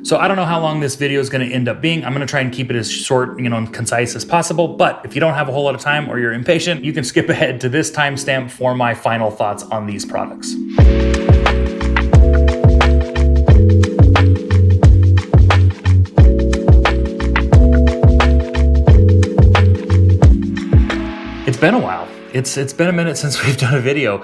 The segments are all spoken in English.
So I don't know how long this video is going to end up being. I'm going to try and keep it as short, and concise as possible. But if you don't have a whole lot of time or you're impatient, you can skip ahead to this timestamp for my final thoughts on these products. It's been a while. It's been a minute since we've done a video.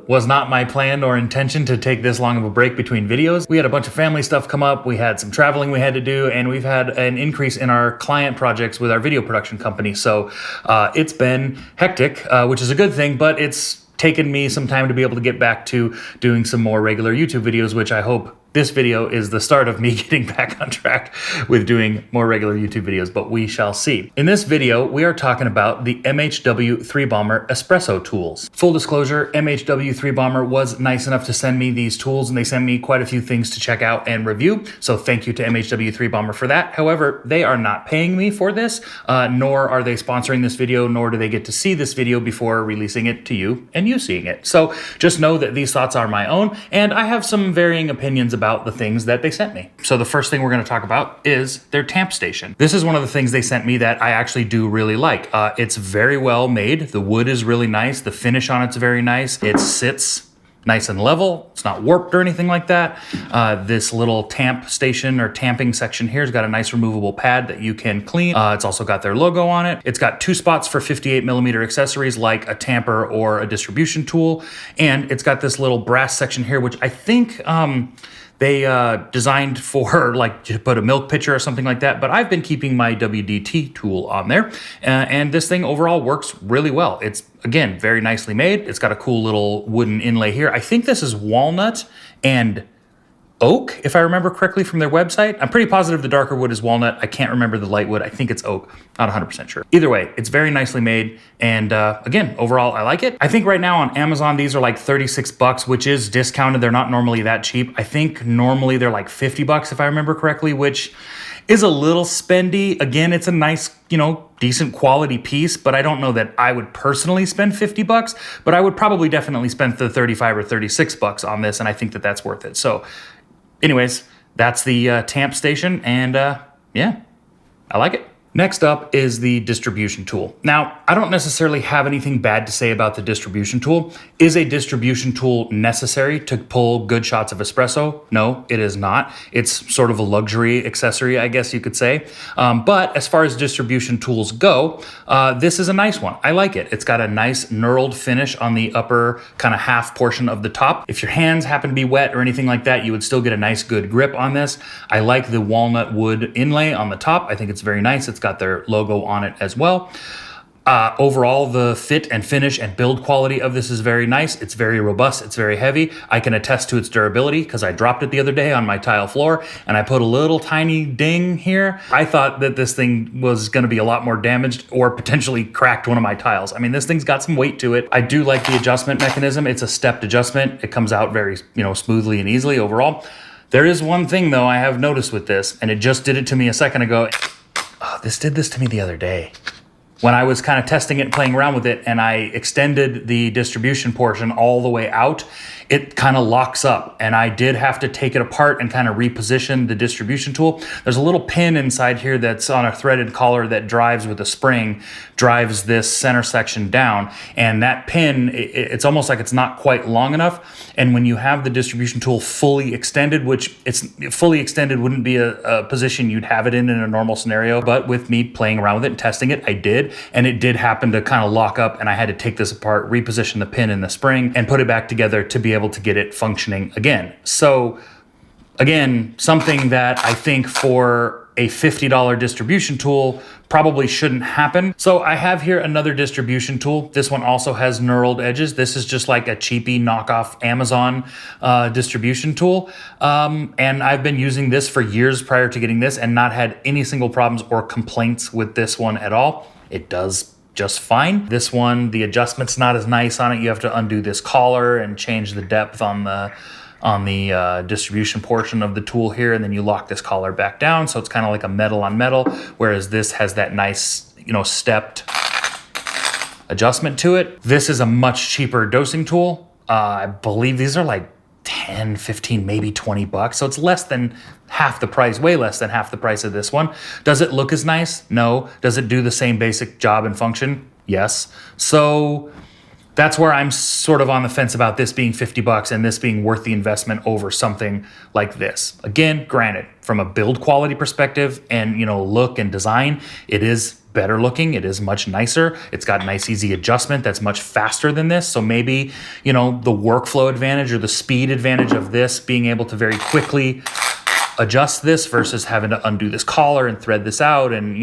Was not my plan or intention to take this long of a break between videos. We had a bunch of family stuff come up, we had some traveling we had to do, and we've had an increase in our client projects with our video production company. So it's been hectic, which is a good thing, but it's taken me some time to be able to get back to doing some more regular YouTube videos, which I hope this video is the start of me getting back on track with doing more regular YouTube videos, but we shall see. In this video, we are talking about the MHW-3BOMBER Espresso tools. Full disclosure, MHW-3BOMBER was nice enough to send me these tools, and they sent me quite a few things to check out and review, so thank you to MHW-3BOMBER for that. However, they are not paying me for this, nor are they sponsoring this video, nor do they get to see this video before releasing it to you and you seeing it. So just know that these thoughts are my own, and I have some varying opinions about the things that they sent me. So the first thing we're going to talk about is their tamp station. This is one of the things they sent me that I actually do really like. It's very well made. The wood is really nice. The finish on it's very nice. It sits nice and level. It's not warped or anything like that. This little tamp station or tamping section here has got a nice removable pad that you can clean. It's also got their logo on it. It's got 2 spots for 58mm accessories like a tamper or a distribution tool. And it's got this little brass section here, which I think they designed for like to put a milk pitcher or something like that, but I've been keeping my WDT tool on there, and this thing overall works really well. It's, again, very nicely made. It's got a cool little wooden inlay here. I think this is walnut and oak, if I remember correctly from their website. I'm pretty positive the darker wood is walnut. I can't remember the light wood. I think it's oak. Not 100% sure. Either way, it's very nicely made. And again, overall, I like it. I think right now on Amazon, these are like 36 bucks, which is discounted. They're not normally that cheap. I think normally they're like 50 bucks, if I remember correctly, which is a little spendy. Again, it's a nice, decent quality piece, but I don't know that I would personally spend 50 bucks, but I would probably definitely spend the 35 or 36 bucks on this. And I think that that's worth it. So anyways, that's the tamp station, and yeah, I like it. Next up is the distribution tool. Now, I don't necessarily have anything bad to say about the distribution tool. Is a distribution tool necessary to pull good shots of espresso? No, it is not. It's sort of a luxury accessory, I guess you could say. But as far as distribution tools go, this is a nice one. I like it. It's got a nice knurled finish on the upper kind of half portion of the top. If your hands happen to be wet or anything like that, you would still get a nice good grip on this. I like the walnut wood inlay on the top. I think it's very nice. It's got their logo on it as well. Overall, the fit and finish and build quality of this is very nice. It's very robust. It's very heavy. I can attest to its durability because I dropped it the other day on my tile floor and I put a little tiny ding here. I thought that this thing was going to be a lot more damaged or potentially cracked one of my tiles. I mean, this thing's got some weight to it. I do like the adjustment mechanism. It's a stepped adjustment. It comes out very, smoothly and easily overall. There is one thing though I have noticed with this, and it just did it to me a second ago. Oh, this did this to me the other day. When I was kind of testing it and playing around with it and I extended the distribution portion all the way out, it kind of locks up, and I did have to take it apart and kind of reposition the distribution tool. There's a little pin inside here that's on a threaded collar that drives with a spring, drives this center section down, and that pin, it's almost like it's not quite long enough. And when you have the distribution tool fully extended, which it's fully extended wouldn't be a position you'd have it in a normal scenario, but with me playing around with it and testing it, I did, and it did happen to kind of lock up, and I had to take this apart, reposition the pin in the spring, and put it back together to be able to get it functioning again. So again, something that I think for a $50 distribution tool probably shouldn't happen. So I have here another distribution tool. This one also has knurled edges. This is just like a cheapy knockoff Amazon distribution tool. And I've been using this for years prior to getting this and not had any single problems or complaints with this one at all. It does just fine. This one, the adjustment's not as nice on it. You have to undo this collar and change the depth on the distribution portion of the tool here, and then you lock this collar back down, so it's kind of like a metal on metal, whereas this has that nice, stepped adjustment to it. This is a much cheaper dosing tool. I believe these are like 10, 15, maybe 20 bucks. So it's less than half the price, way less than half the price of this one. Does it look as nice? No. Does it do the same basic job and function? Yes. So that's where I'm sort of on the fence about this being 50 bucks and this being worth the investment over something like this. Again, granted, from a build quality perspective and, look and design, it is better looking. It is much nicer. It's got nice, easy adjustment that's much faster than this. So maybe, the workflow advantage or the speed advantage of this being able to very quickly adjust this versus having to undo this collar and thread this out and,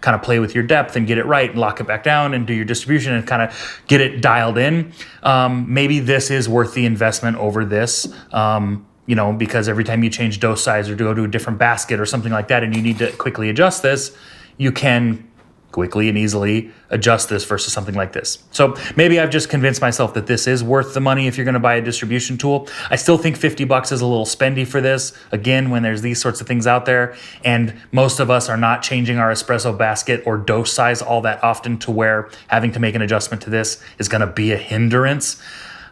kind of play with your depth and get it right and lock it back down and do your distribution and kind of get it dialed in. Maybe this is worth the investment over this. Because every time you change dose size or go to a different basket or something like that and you need to quickly adjust this, you can quickly and easily adjust this versus something like this. So maybe I've just convinced myself that this is worth the money if you're going to buy a distribution tool. I still think 50 bucks is a little spendy for this. Again, when there's these sorts of things out there, and most of us are not changing our espresso basket or dose size all that often to where having to make an adjustment to this is going to be a hindrance.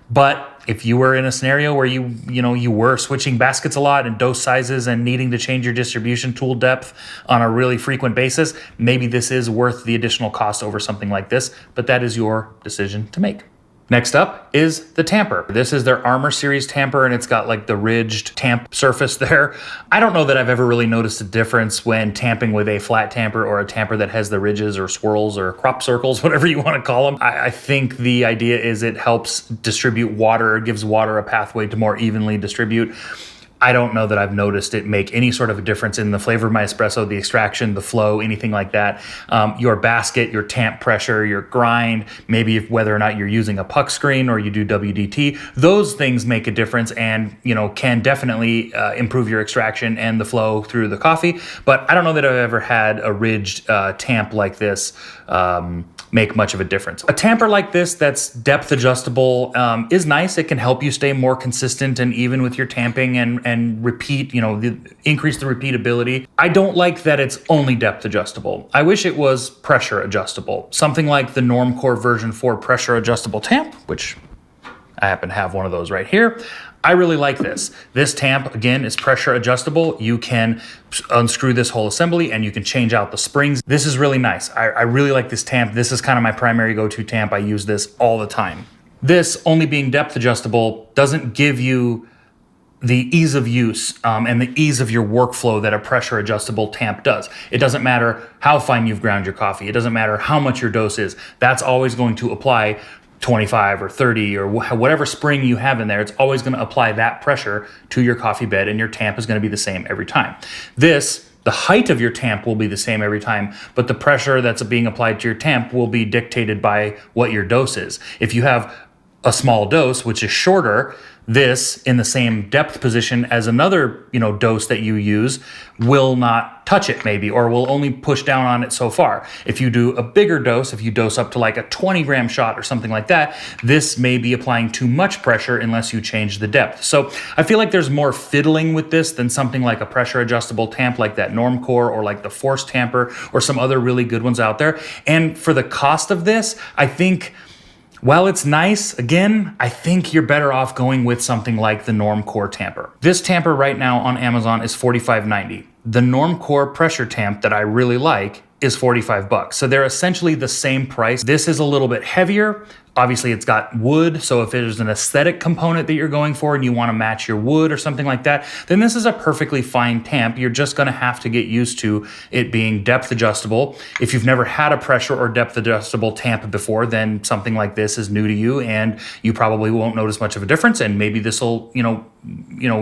But if you were in a scenario where you were switching baskets a lot and dose sizes and needing to change your distribution tool depth on a really frequent basis, maybe this is worth the additional cost over something like this, but that is your decision to make. Next up is the tamper. This is their Armor Series tamper, and it's got like the ridged tamp surface there. I don't know that I've ever really noticed a difference when tamping with a flat tamper or a tamper that has the ridges or swirls or crop circles, whatever you want to call them. I think the idea is it helps distribute water, gives water a pathway to more evenly distribute. I don't know that I've noticed it make any sort of a difference in the flavor of my espresso, the extraction, the flow, anything like that. Your basket, your tamp pressure, your grind, maybe whether or not you're using a puck screen or you do WDT, those things make a difference and, can definitely improve your extraction and the flow through the coffee. But I don't know that I've ever had a ridged tamp like this make much of a difference. A tamper like this that's depth adjustable is nice. It can help you stay more consistent and even with your tamping and repeat, increase the repeatability. I don't like that it's only depth adjustable. I wish it was pressure adjustable. Something like the Normcore version 4 pressure adjustable tamp, which I happen to have one of those right here. I really like this. This tamp, again, is pressure adjustable. You can unscrew this whole assembly and you can change out the springs. This is really nice. I really like this tamp. This is kind of my primary go-to tamp. I use this all the time. This, only being depth adjustable, doesn't give you the ease of use and the ease of your workflow that a pressure adjustable tamp does. It doesn't matter how fine you've ground your coffee. It doesn't matter how much your dose is. That's always going to apply 25 or 30 or whatever spring you have in there. It's always going to apply that pressure to your coffee bed and your tamp is going to be the same every time. This, the height of your tamp will be the same every time, but the pressure that's being applied to your tamp will be dictated by what your dose is. If you have a small dose, which is shorter, this in the same depth position as another, dose that you use will not touch it maybe, or will only push down on it so far. If you do a bigger dose, if you dose up to like a 20 gram shot or something like that, this may be applying too much pressure unless you change the depth. So I feel like there's more fiddling with this than something like a pressure adjustable tamp like that Normcore or like the Force tamper or some other really good ones out there. And for the cost of this, I think, while it's nice, again, I think you're better off going with something like the Normcore tamper. This tamper right now on Amazon is $45.90. The Normcore pressure tamp that I really like is 45 bucks. So they're essentially the same price. This is a little bit heavier. Obviously it's got wood. So if there's an aesthetic component that you're going for and you want to match your wood or something like that, then this is a perfectly fine tamp. You're just going to have to get used to it being depth adjustable. If you've never had a pressure or depth adjustable tamp before, then something like this is new to you and you probably won't notice much of a difference. And maybe this will,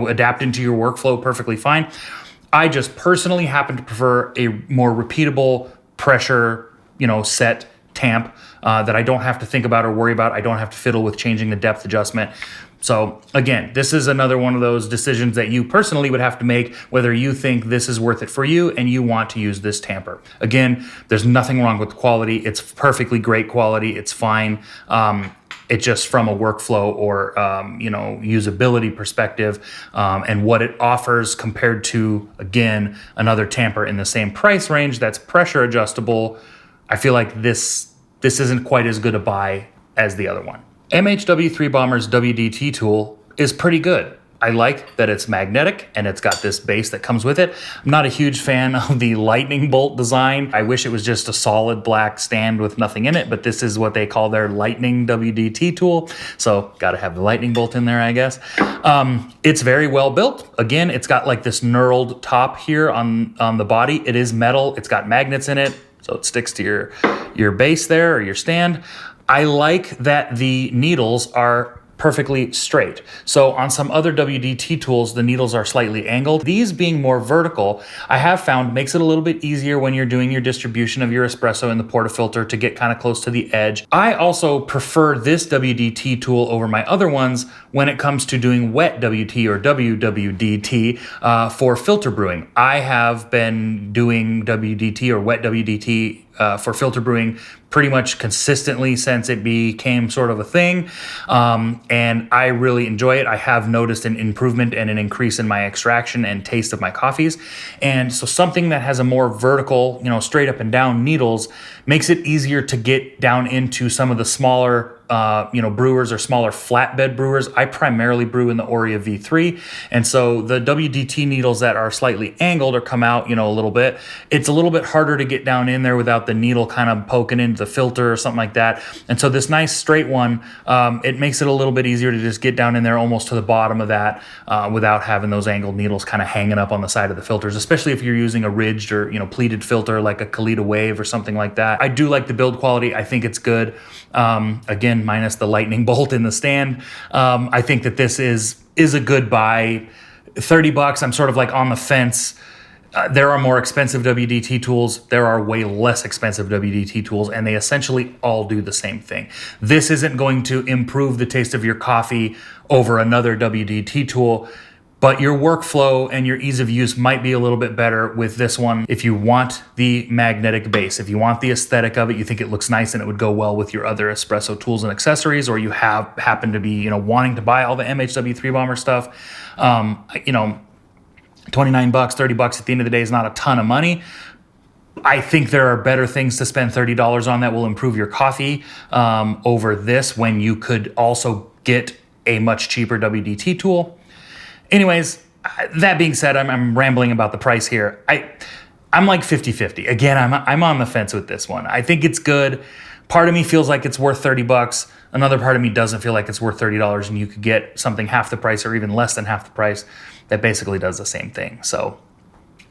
adapt into your workflow perfectly fine. I just personally happen to prefer a more repeatable pressure, set tamp that I don't have to think about or worry about. I don't have to fiddle with changing the depth adjustment. So again, this is another one of those decisions that you personally would have to make, whether you think this is worth it for you and you want to use this tamper. Again, there's nothing wrong with the quality. It's perfectly great quality. It's fine. It just from a workflow or, usability perspective and what it offers compared to, again, another tamper in the same price range that's pressure adjustable, I feel like this isn't quite as good a buy as the other one. MHW-3BOMBER's WDT tool is pretty good. I like that it's magnetic and it's got this base that comes with it. I'm not a huge fan of the lightning bolt design. I wish it was just a solid black stand with nothing in it, but this is what they call their lightning WDT tool. So gotta have the lightning bolt in there, I guess. It's very well built. Again, it's got like this knurled top here on the body. It is metal, it's got magnets in it, so it sticks to your base there or your stand. I like that the needles are perfectly straight. So on some other WDT tools, the needles are slightly angled. These being more vertical, I have found makes it a little bit easier when you're doing your distribution of your espresso in the portafilter to get kind of close to the edge. I also prefer this WDT tool over my other ones when it comes to doing wet WT or WWDT for filter brewing. I have been doing WDT or wet WDT for filter brewing pretty much consistently since it became sort of a thing. And I really enjoy it. I have noticed an improvement and an increase in my extraction and taste of my coffees. And so something that has a more vertical, straight up and down needles makes it easier to get down into some of the smaller brewers or smaller flatbed brewers. I primarily brew in the Oria V3. And so the WDT needles that are slightly angled or come out, a little bit, it's a little bit harder to get down in there without the needle kind of poking into the filter or something like that. And so this nice straight one, it makes it a little bit easier to just get down in there almost to the bottom of that without having those angled needles kind of hanging up on the side of the filters, especially if you're using a ridged or, pleated filter like a Kalita Wave or something like that. I do like the build quality. I think it's good. Again, minus the lightning bolt in the stand. I think that this is a good buy. $30, I'm sort of like on the fence. There are more expensive WDT tools. There are way less expensive WDT tools, and they essentially all do the same thing. This isn't going to improve the taste of your coffee over another WDT tool, but your workflow and your ease of use might be a little bit better with this one. If you want the magnetic base, if you want the aesthetic of it, you think it looks nice and it would go well with your other espresso tools and accessories, or you happen to be, wanting to buy all the MHW-3BOMBER stuff, $29, $30 at the end of the day is not a ton of money. I think there are better things to spend $30 on that will improve your coffee over this when you could also get a much cheaper WDT tool. Anyways, that being said, I'm rambling about the price here. I'm like 50-50. Again, I'm on the fence with this one. I think it's good. Part of me feels like it's worth $30. Another part of me doesn't feel like it's worth $30, and you could get something half the price or even less than half the price that basically does the same thing. So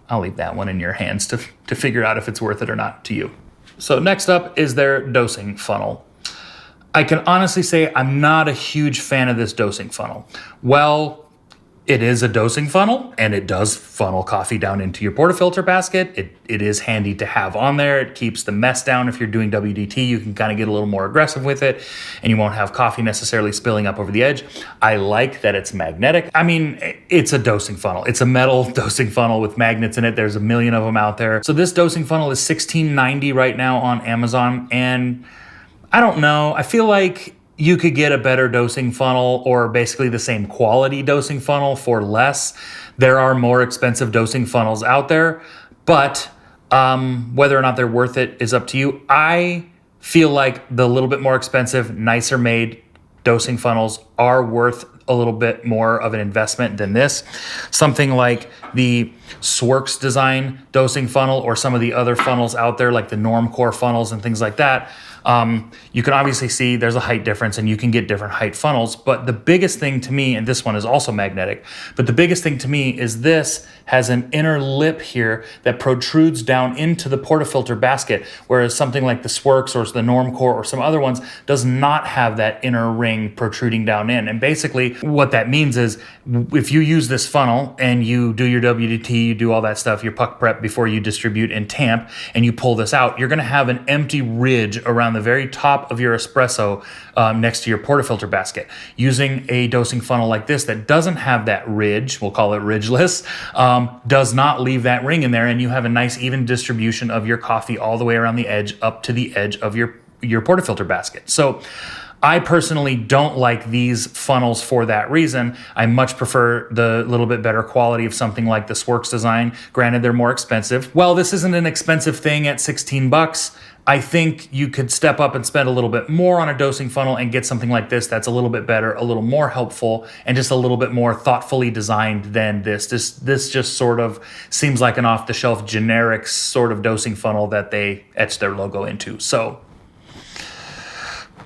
I'll leave that one in your hands to figure out if it's worth it or not to you. So next up is their dosing funnel. I can honestly say I'm not a huge fan of this dosing funnel. Well, it is a dosing funnel, and it does funnel coffee down into your portafilter basket. It is handy to have on there. It keeps the mess down. If you're doing WDT, you can kind of get a little more aggressive with it, and you won't have coffee necessarily spilling up over the edge. I like that it's magnetic. I mean, it's a dosing funnel. It's a metal dosing funnel with magnets in it. There's a million of them out there. So this dosing funnel is $16.90 right now on Amazon, and I don't know. I feel like you could get a better dosing funnel or basically the same quality dosing funnel for less. There are more expensive dosing funnels out there, but whether or not they're worth it is up to you. I feel like the little bit more expensive, nicer made dosing funnels are worth a little bit more of an investment than this. Something like the Swerks design dosing funnel or some of the other funnels out there like the Normcore funnels and things like that. You can obviously see there's a height difference and you can get different height funnels, but the biggest thing to me, and this one is also magnetic, but the biggest thing to me is this has an inner lip here that protrudes down into the portafilter basket, whereas something like the Swerks or the Normcore or some other ones does not have that inner ring protruding down in. And basically what that means is if you use this funnel and you do your WDT, you do all that stuff, your puck prep before you distribute in Tamp, and you pull this out, you're gonna have an empty ridge around the very top of your espresso next to your portafilter basket. Using a dosing funnel like this that doesn't have that ridge, we'll call it ridgeless, does not leave that ring in there, and you have a nice even distribution of your coffee all the way around the edge up to the edge of your portafilter basket. So I personally don't like these funnels for that reason. I much prefer the little bit better quality of something like this Works design. Granted, they're more expensive. Well, this isn't an expensive thing at 16 bucks. I think you could step up and spend a little bit more on a dosing funnel and get something like this that's a little bit better, a little more helpful, and just a little bit more thoughtfully designed than this. This just sort of seems like an off-the-shelf generic sort of dosing funnel that they etched their logo into. So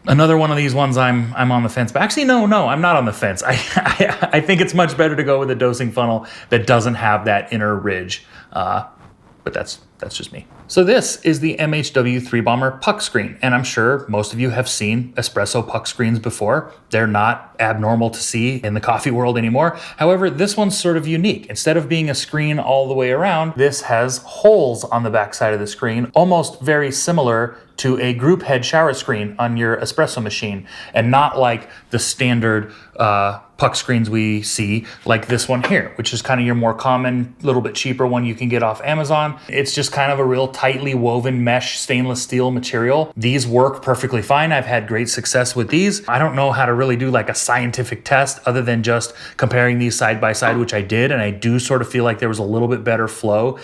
another one of these ones I'm on the fence. But actually, no, I'm not on the fence. I think it's much better to go with a dosing funnel that doesn't have that inner ridge. But that's just me. So this is the MHW-3BOMBER puck screen, and I'm sure most of you have seen espresso puck screens before. They're not abnormal to see in the coffee world anymore. However, this one's sort of unique. Instead of being a screen all the way around, this has holes on the back side of the screen, almost very similar to a group head shower screen on your espresso machine, and not like the standard puck screens we see like this one here, which is kind of your more common, little bit cheaper one you can get off Amazon. It's just kind of a real tightly woven mesh stainless steel material. These work perfectly fine. I've had great success with these. I don't know how to really do like a scientific test other than just comparing these side by side, which I did, and I do sort of feel like there was a little bit better flow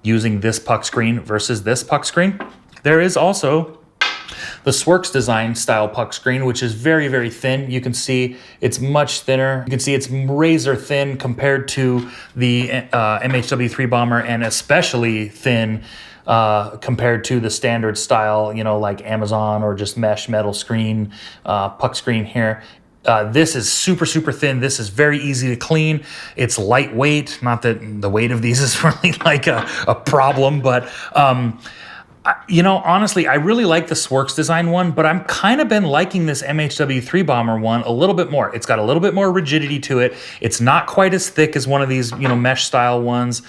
using this puck screen versus this puck screen. There is also the Swerks design style puck screen, which is very, very thin. You can see it's much thinner. You can see it's razor thin compared to the MHW-3BOMBER, and especially thin compared to the standard style, you know, like Amazon or just mesh metal screen, puck screen here. This is super, super thin. This is very easy to clean. It's lightweight. Not that the weight of these is really like a problem, but you know, honestly, I really like the Swerks design one, but I'm kind of been liking this MHW-3BOMBER one a little bit more. It's got a little bit more rigidity to it. It's not quite as thick as one of these, you know, mesh style ones.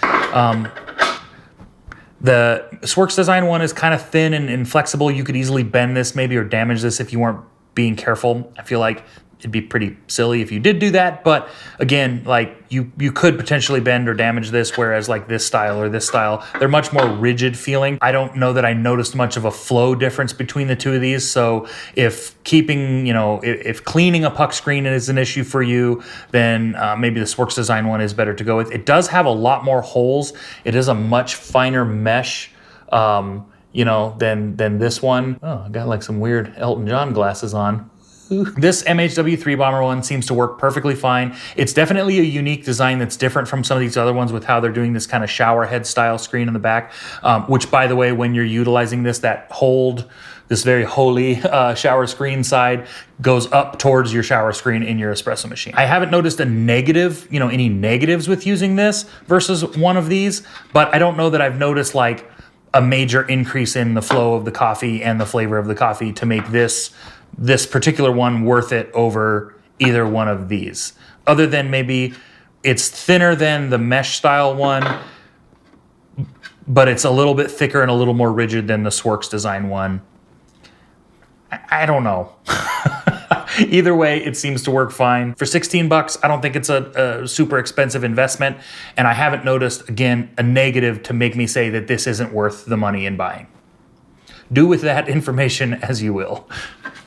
The Swerks design one is kind of thin and flexible. You could easily bend this maybe or damage this if you weren't being careful. I feel like it'd be pretty silly if you did do that, but again, like you could potentially bend or damage this, whereas like this style or this style, they're much more rigid feeling. I don't know that I noticed much of a flow difference between the two of these, so if keeping, you know, if cleaning a puck screen is an issue for you, then maybe the Swerks design one is better to go with. It does have a lot more holes. It is a much finer mesh, you know, than this one. Oh, I got like some weird Elton John glasses on. This MHW-3BOMBER one seems to work perfectly fine. It's definitely a unique design that's different from some of these other ones with how they're doing this kind of shower head style screen in the back, which, by the way, when you're utilizing this, this very holy shower screen side goes up towards your shower screen in your espresso machine. I haven't noticed a negative, you know, any negatives with using this versus one of these, but I don't know that I've noticed like a major increase in the flow of the coffee and the flavor of the coffee to make this particular one worth it over either one of these. Other than maybe it's thinner than the mesh style one, but it's a little bit thicker and a little more rigid than the Swerks design one. I don't know. Either way, it seems to work fine. For 16 bucks, I don't think it's a super expensive investment, and I haven't noticed, again, a negative to make me say that this isn't worth the money in buying. Do with that information as you will.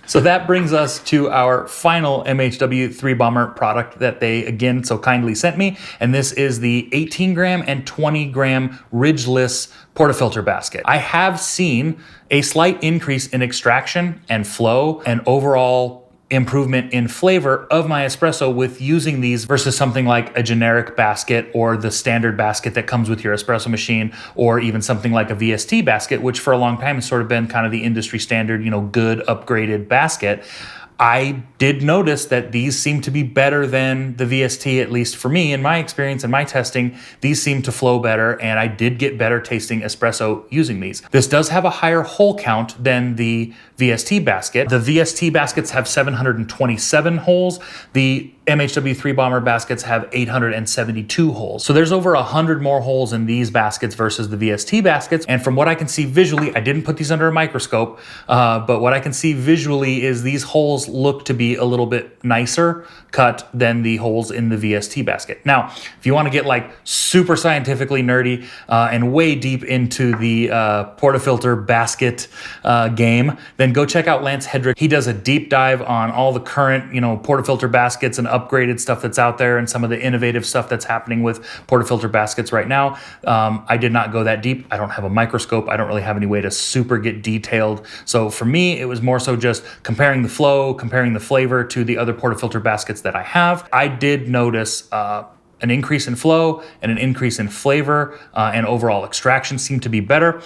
So that brings us to our final MHW-3BOMBER product that they, again, so kindly sent me. And this is the 18 gram and 20 gram ridgeless portafilter basket. I have seen a slight increase in extraction and flow and overall improvement in flavor of my espresso with using these versus something like a generic basket or the standard basket that comes with your espresso machine, or even something like a VST basket, which for a long time has sort of been kind of the industry standard, you know, good upgraded basket. I did notice that these seem to be better than the VST, at least for me, in my experience and my testing. These seem to flow better, and I did get better tasting espresso using these. This does have a higher hole count than the VST basket. The VST baskets have 727 holes. The MHW-3BOMBER baskets have 872 holes. So there's over 100 more holes in these baskets versus the VST baskets. And from what I can see visually, I didn't put these under a microscope, but what I can see visually is these holes look to be a little bit nicer cut than the holes in the VST basket. Now, if you want to get like super scientifically nerdy and way deep into the Portafilter basket game, then go check out Lance Hedricks. He does a deep dive on all the current, Portafilter baskets and upgraded stuff that's out there and some of the innovative stuff that's happening with Portafilter baskets right now. I did not go that deep. I don't have a microscope. I don't really have any way to super get detailed. So for me, it was more so just comparing the flow, comparing the flavor to the other Portafilter baskets that I have. I did notice an increase in flow and an increase in flavor, and overall extraction seemed to be better.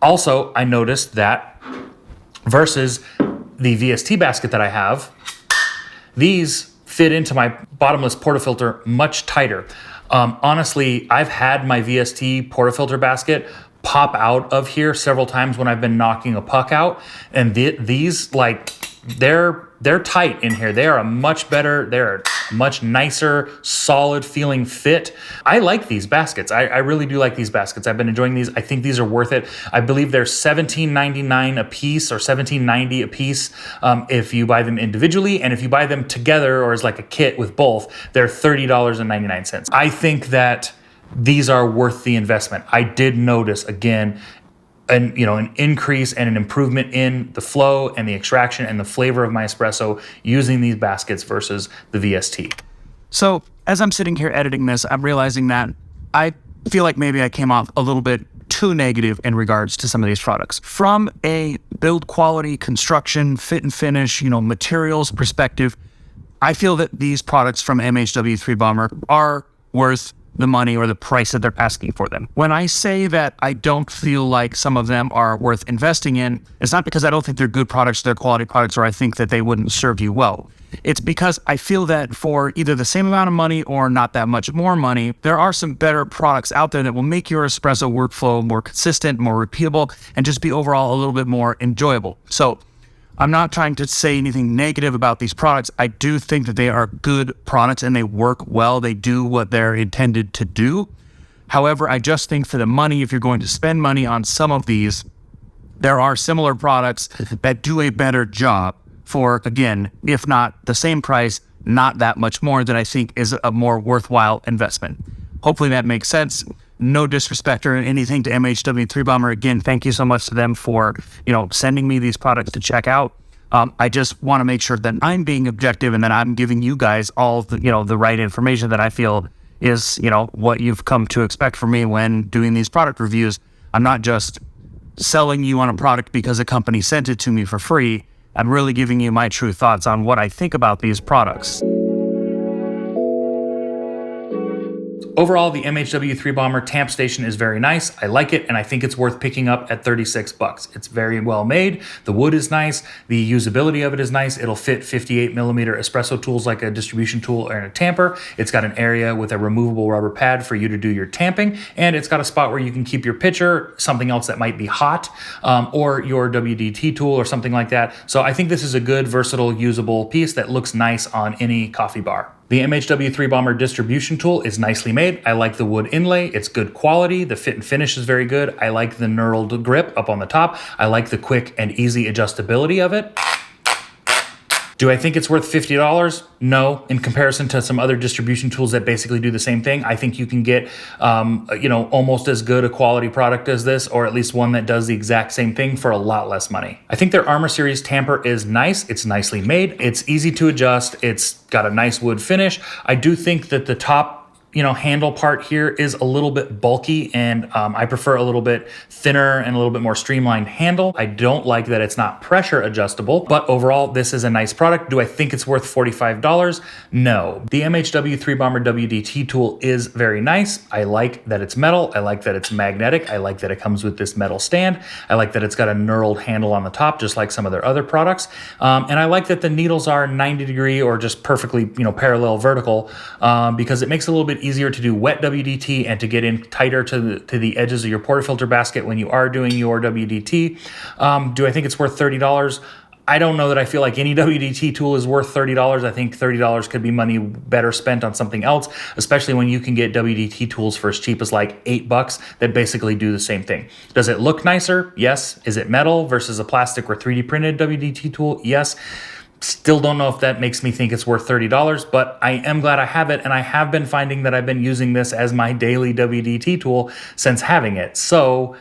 Also, I noticed that versus the VST basket that I have, these fit into my bottomless Portafilter much tighter. Honestly, I've had my VST Portafilter basket pop out of here several times when I've been knocking a puck out, and these, like, they're tight in here. They are a much better, they're a much nicer, solid feeling fit. I like these baskets. I really do like these baskets. I've been enjoying these. I think these are worth it. I believe they're $17.99 a piece or $17.90 a piece if you buy them individually. And if you buy them together or as like a kit with both, they're $30.99. I think that these are worth the investment. I did notice, again, an increase and an improvement in the flow and the extraction and the flavor of my espresso using these baskets versus the VST. So as I'm sitting here editing this, I'm realizing that I feel like maybe I came off a little bit too negative in regards to some of these products. From a build quality, construction, fit and finish, materials perspective, I feel that these products from MHW-3BOMBER are worth the money or the price that they're asking for them. When I say that I don't feel like some of them are worth investing in, it's not because I don't think they're good products, they're quality products, or I think that they wouldn't serve you well. It's because I feel that for either the same amount of money or not that much more money, there are some better products out there that will make your espresso workflow more consistent, more repeatable, and just be overall a little bit more enjoyable. So I'm not trying to say anything negative about these products. I do think that they are good products and they work well. They do what they're intended to do. However, I just think for the money, if you're going to spend money on some of these, there are similar products that do a better job for, again, if not the same price, not that much more, that I think is a more worthwhile investment. Hopefully that makes sense. No disrespect or anything to MHW-3BOMBER. Again, thank you so much to them for, sending me these products to check out. I just want to make sure that I'm being objective and that I'm giving you guys all the, the right information that I feel is, what you've come to expect from me when doing these product reviews. I'm not just selling you on a product because a company sent it to me for free. I'm really giving you my true thoughts on what I think about these products. Overall, the MHW-3BOMBER Tamp station is very nice. I like it, and I think it's worth picking up at $36. It's very well made. The wood is nice. The usability of it is nice. It'll fit 58 millimeter espresso tools like a distribution tool or a tamper. It's got an area with a removable rubber pad for you to do your tamping, and it's got a spot where you can keep your pitcher, something else that might be hot, or your WDT tool or something like that. So I think this is a good, versatile, usable piece that looks nice on any coffee bar. The MHW-3BOMBER distribution tool is nicely made. I like the wood inlay. It's good quality. The fit and finish is very good. I like the knurled grip up on the top. I like the quick and easy adjustability of it. Do I think it's worth $50? No. In comparison to some other distribution tools that basically do the same thing, I think you can get, almost as good a quality product as this, or at least one that does the exact same thing for a lot less money. I think their Armor Series tamper is nice. It's nicely made. It's easy to adjust. It's got a nice wood finish. I do think that the top handle part here is a little bit bulky, and I prefer a little bit thinner and a little bit more streamlined handle. I don't like that it's not pressure adjustable, but overall, this is a nice product. Do I think it's worth $45? No. The MHW-3BOMBER WDT tool is very nice. I like that it's metal. I like that it's magnetic. I like that it comes with this metal stand. I like that it's got a knurled handle on the top, just like some of their other products. And I like that the needles are 90 degree or just perfectly, parallel vertical, because it makes it a little bit easier to do wet WDT and to get in tighter to the edges of your portafilter basket when you are doing your WDT. Do I think it's worth $30? I don't know that I feel like any WDT tool is worth $30. I think $30 could be money better spent on something else, especially when you can get WDT tools for as cheap as like $8 that basically do the same thing. Does it look nicer? Yes. Is it metal versus a plastic or 3D printed WDT tool? Yes. Still don't know if that makes me think it's worth $30, but I am glad I have it, and I have been finding that I've been using this as my daily WDT tool since having it. So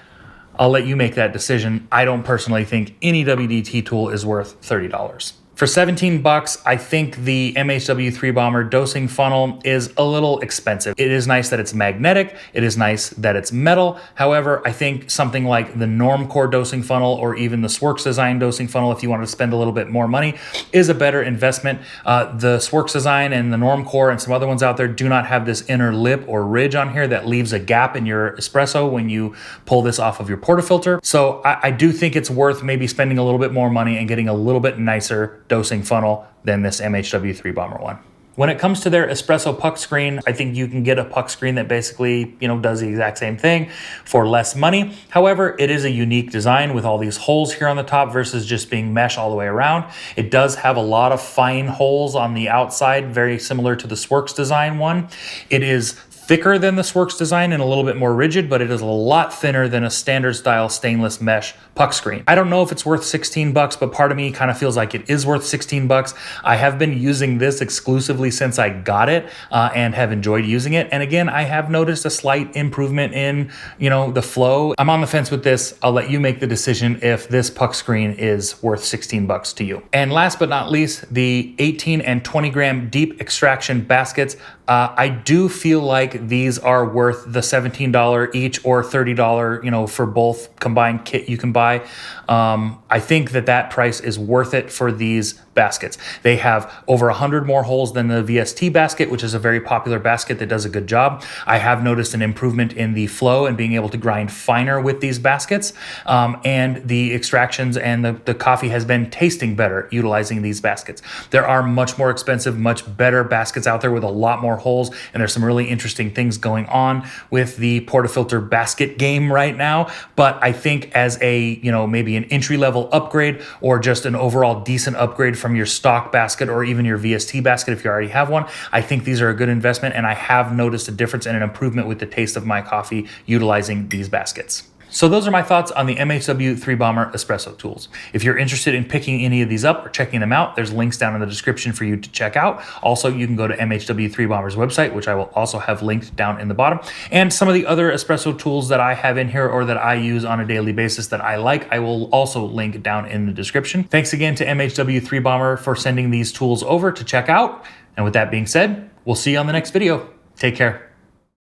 I'll let you make that decision. I don't personally think any WDT tool is worth $30. For 17 bucks, I think the MHW-3BOMBER dosing funnel is a little expensive. It is nice that it's magnetic. It is nice that it's metal. However, I think something like the Normcore dosing funnel or even the Sworks Design dosing funnel, if you want to spend a little bit more money, is a better investment. The Sworks Design and the Normcore and some other ones out there do not have this inner lip or ridge on here that leaves a gap in your espresso when you pull this off of your portafilter. So I do think it's worth maybe spending a little bit more money and getting a little bit nicer dosing funnel than this MHW-3BOMBER one. When it comes to their espresso puck screen, I think you can get a puck screen that basically, does the exact same thing for less money. However, it is a unique design with all these holes here on the top versus just being mesh all the way around. It does have a lot of fine holes on the outside, very similar to the Sworks Design one. It is thicker than the Sworks Design and a little bit more rigid, but it is a lot thinner than a standard style stainless mesh puck screen. I don't know if it's worth 16 bucks, but part of me kind of feels like it is worth 16 bucks. I have been using this exclusively since I got it and have enjoyed using it. And again, I have noticed a slight improvement in, the flow. I'm on the fence with this. I'll let you make the decision if this puck screen is worth 16 bucks to you. And last but not least, the 18 and 20 gram deep extraction baskets. I do feel like these are worth the $17 each or $30, for both combined kit you can buy. I think that price is worth it for these baskets. They have over 100 more holes than the VST basket, which is a very popular basket that does a good job. I have noticed an improvement in the flow and being able to grind finer with these baskets. And the extractions and the coffee has been tasting better utilizing these baskets. There are much more expensive, much better baskets out there with a lot more holes. And there's some really interesting things going on with the portafilter basket game right now. But I think as a, maybe an entry-level upgrade or just an overall decent upgrade from your stock basket or even your VST basket if you already have one, I think these are a good investment, and I have noticed a difference and an improvement with the taste of my coffee utilizing these baskets. So those are my thoughts on the MHW-3BOMBER espresso tools. If you're interested in picking any of these up or checking them out, there's links down in the description for you to check out. Also, you can go to MHW-3BOMBER's website, which I will also have linked down in the bottom. And some of the other espresso tools that I have in here or that I use on a daily basis that I like, I will also link down in the description. Thanks again to MHW-3BOMBER for sending these tools over to check out. And with that being said, we'll see you on the next video. Take care.